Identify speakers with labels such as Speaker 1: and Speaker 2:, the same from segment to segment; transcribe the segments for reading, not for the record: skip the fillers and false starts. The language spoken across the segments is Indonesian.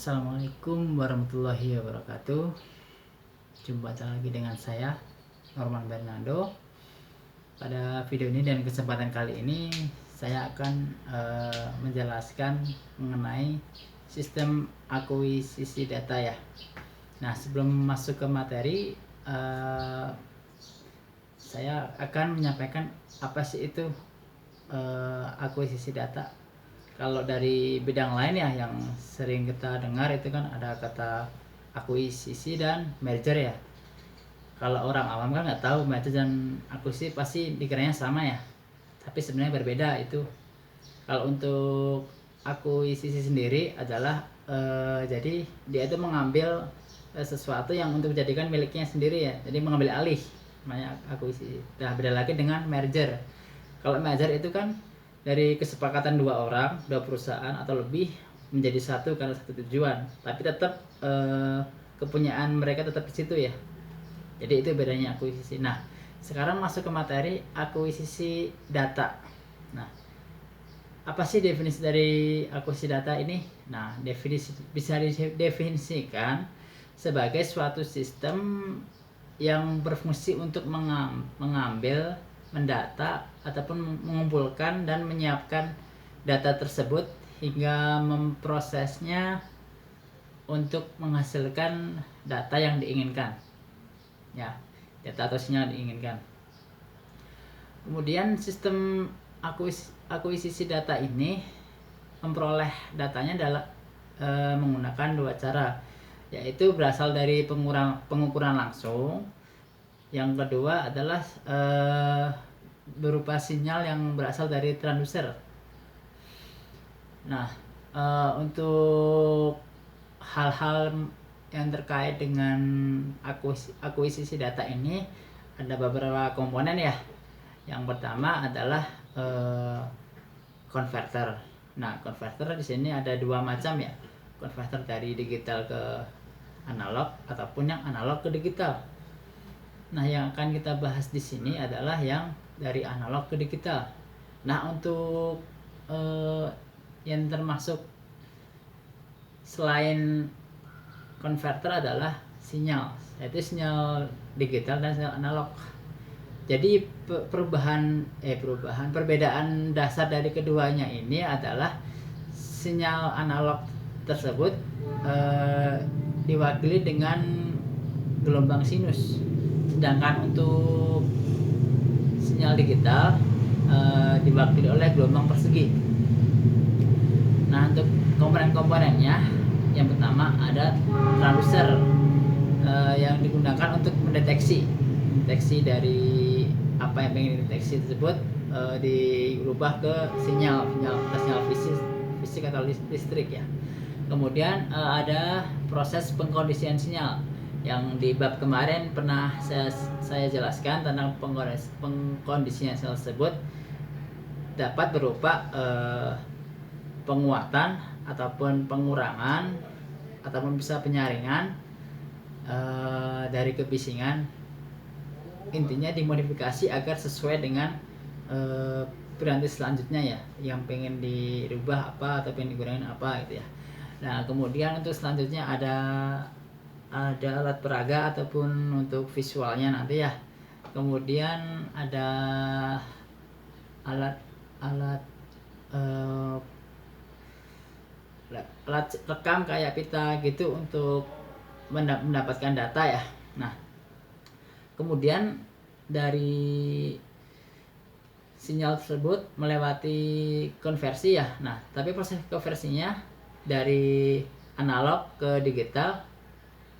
Speaker 1: Assalamualaikum warahmatullahi wabarakatuh. Jumpa lagi dengan saya, Norman Bernardo. Pada video ini dan kesempatan kali ini saya akan menjelaskan mengenai sistem akuisisi data ya. Nah, sebelum masuk ke materi, saya akan menyampaikan apa sih itu akuisisi data. Kalau dari bidang lain ya yang sering kita dengar itu kan ada kata akuisisi dan merger ya. Kalau orang awam kan nggak tahu merger dan akuisisi, pasti dikiranya sama ya. Tapi sebenarnya berbeda itu. Kalau untuk akuisisi sendiri adalah jadi dia itu mengambil sesuatu yang untuk dijadikan miliknya sendiri ya. Jadi mengambil alih, namanya akuisisi. Nah, beda lagi dengan merger. Kalau merger itu kan dari kesepakatan dua perusahaan atau lebih menjadi satu karena satu tujuan, tapi tetap kepunyaan mereka tetap di situ ya. Jadi itu bedanya akuisisi. Nah, sekarang masuk ke materi akuisisi data. Nah, apa sih definisi dari akuisisi data ini? Nah, definisi bisa didefinisikan sebagai suatu sistem yang berfungsi untuk mengambil, mendata ataupun mengumpulkan dan menyiapkan data tersebut hingga memprosesnya untuk menghasilkan data yang diinginkan ya, data atau sinyal diinginkan. Kemudian sistem akuisisi data ini memperoleh datanya adalah menggunakan dua cara, yaitu berasal dari pengukuran langsung. Yang kedua adalah berupa sinyal yang berasal dari transducer. Nah, untuk hal-hal yang terkait dengan akuisisi data ini ada beberapa komponen ya. Yang pertama adalah converter. Nah, converter di sini ada dua macam ya. Converter dari digital ke analog ataupun yang analog ke digital. Nah, yang akan kita bahas di sini adalah yang dari analog ke digital. Nah, untuk yang termasuk selain converter adalah sinyal, yaitu sinyal digital dan sinyal analog. Jadi perbedaan dasar dari keduanya ini adalah sinyal analog tersebut diwakili dengan gelombang sinus. Sedangkan untuk sinyal digital diwakili oleh gelombang persegi. Nah, untuk komponen-komponennya, yang pertama ada transducer yang digunakan untuk mendeteksi dari apa yang ingin dideteksi tersebut, dirubah ke sinyal fisik atau listrik ya. Kemudian ada proses pengkondisian sinyal yang di bab kemarin pernah saya jelaskan tentang pengkondisian sinyal tersebut dapat berupa penguatan ataupun pengurangan ataupun bisa penyaringan dari kebisingan. Intinya dimodifikasi agar sesuai dengan piranti selanjutnya ya, yang pengen dirubah apa atau pengen digunakan apa gitu ya. Nah, kemudian untuk selanjutnya ada alat peraga ataupun untuk visualnya nanti ya. Kemudian ada alat rekam kayak pita gitu untuk mendapatkan data ya. Nah, kemudian dari sinyal tersebut melewati konversi ya. Nah, tapi proses konversinya dari analog ke digital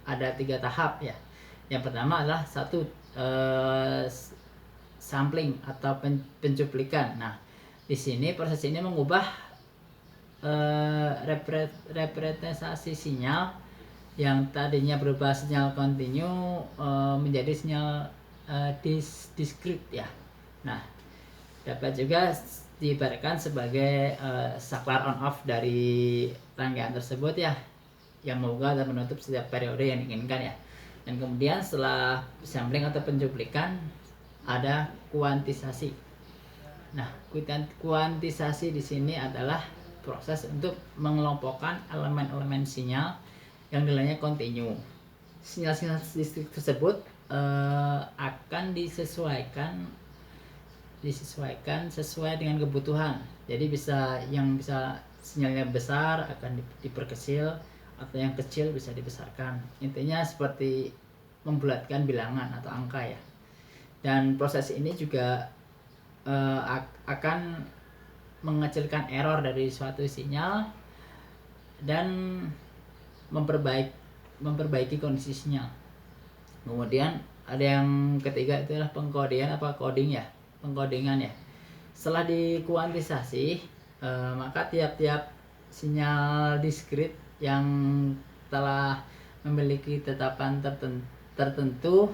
Speaker 1: ada 3 tahap ya. Yang pertama adalah sampling atau pencuplikan. Nah, di sini proses ini mengubah representasi sinyal yang tadinya berupa sinyal kontinu menjadi sinyal diskrit ya. Nah, dapat juga diibaratkan sebagai saklar on off dari rangkaian tersebut ya, yang membuka dan menutup setiap periode yang diinginkan ya. Dan kemudian setelah sampling atau pencuplikan ada kuantisasi. Nah, kuantisasi di sini adalah proses untuk mengelompokkan elemen-elemen sinyal yang nilainya kontinu. Sinyal-sinyal listrik tersebut akan disesuaikan sesuai dengan kebutuhan. Jadi bisa sinyalnya besar akan diperkecil, atau yang kecil bisa dibesarkan. Intinya seperti membulatkan bilangan atau angka ya. Dan proses ini juga akan mengecilkan error dari suatu sinyal dan memperbaiki kondisi sinyal. Kemudian ada yang ketiga, itu adalah pengkodean pengkodingan ya. Setelah dikuantisasi, maka tiap-tiap sinyal diskrit yang telah memiliki tetapan tertentu,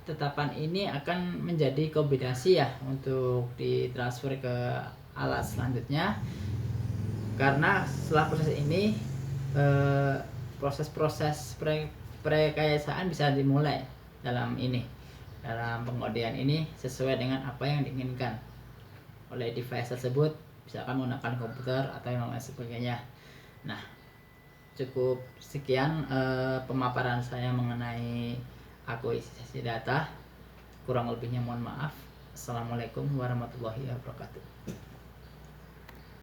Speaker 1: tetapan ini akan menjadi kombinasi ya untuk ditransfer ke alat selanjutnya. Karena setelah proses ini, proses-proses perekayasaan bisa dimulai dalam pengkodean ini sesuai dengan apa yang diinginkan oleh device tersebut, misalkan menggunakan komputer atau yang lain sebagainya. Nah, cukup sekian pemaparan saya mengenai akuisisi data. Kurang lebihnya mohon maaf. Assalamualaikum warahmatullahi wabarakatuh.